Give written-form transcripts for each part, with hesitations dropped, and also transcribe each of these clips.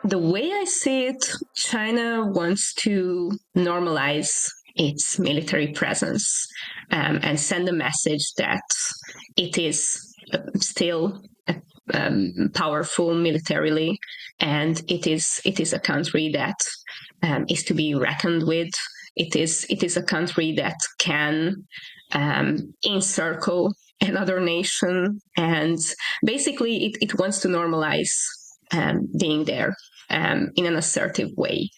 The way I see it, China wants to normalize its military presence and send a message that it is still powerful militarily, and it is a country that is to be reckoned with. It is a country that can encircle another nation, and basically it wants to normalize being there in an assertive way.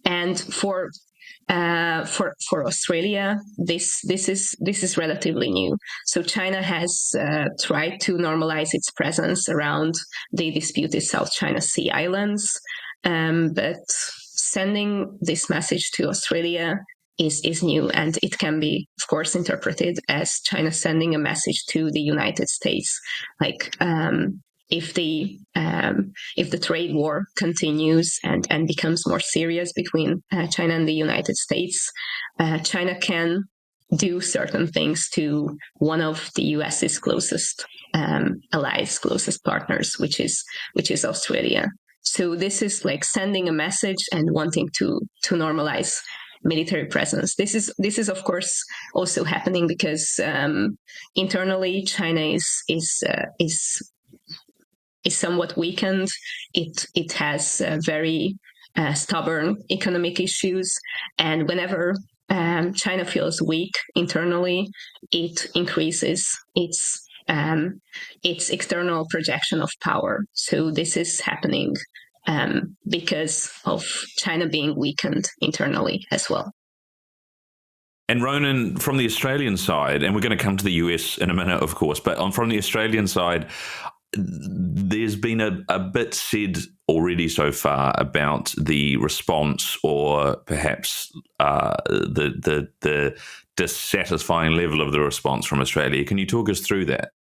And for Australia, this is relatively new. So China has tried to normalize its presence around the disputed South China Sea islands, but sending this message to Australia is new, and it can be, of course, interpreted as China sending a message to the United States, like if the trade war continues and becomes more serious between China and the United States, China can do certain things to one of the US's closest allies, closest partners, which is Australia. So this is like sending a message and wanting to normalize military presence. This is of course also happening because internally China is somewhat weakened. It has very stubborn economic issues, and whenever China feels weak internally, it increases its external projection of power. So this is happening because of China being weakened internally as well. And Ronan, from the Australian side, and we're going to come to the US in a minute, of course, but from the Australian side, there's been a bit said already so far about the response, or perhaps the dissatisfying level of the response from Australia. Can you talk us through that?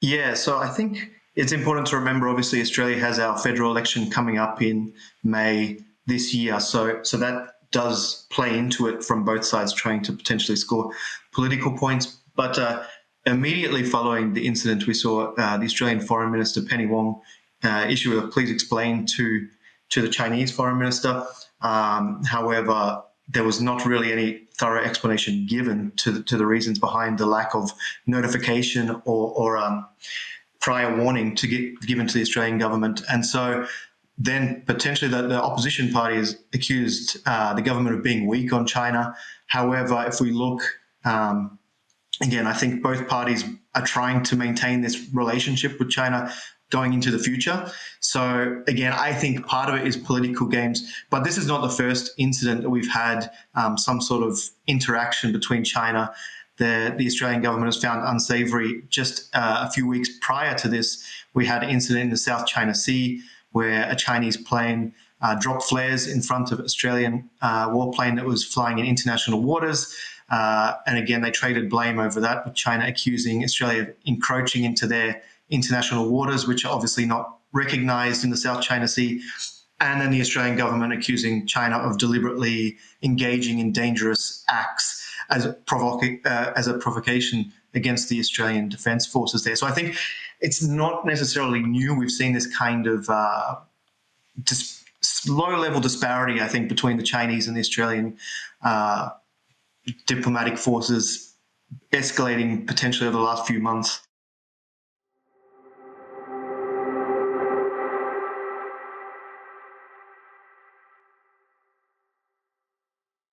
Yeah, so I think it's important to remember, obviously, Australia has our federal election coming up in May this year. So that does play into it from both sides, trying to potentially score political points. But immediately following the incident, we saw the Australian Foreign Minister, Penny Wong, issue a please explain to the Chinese Foreign Minister. However, there was not really any thorough explanation given to the reasons behind the lack of notification or prior warning to get given to the Australian government. And so then potentially the opposition party has accused the government of being weak on China. However, if we look, again, I think both parties are trying to maintain this relationship with China going into the future. So again, I think part of it is political games, but this is not the first incident that we've had some sort of interaction between China. The Australian government has found unsavory. Just a few weeks prior to this, we had an incident in the South China Sea where a Chinese plane dropped flares in front of an Australian warplane that was flying in international waters. And again, they traded blame over that, with China accusing Australia of encroaching into their international waters, which are obviously not recognised in the South China Sea. And then the Australian government accusing China of deliberately engaging in dangerous acts as a provocation against the Australian Defence Forces there. So I think it's not necessarily new. We've seen this kind of low-level disparity, I think, between the Chinese and the Australian diplomatic forces escalating potentially over the last few months.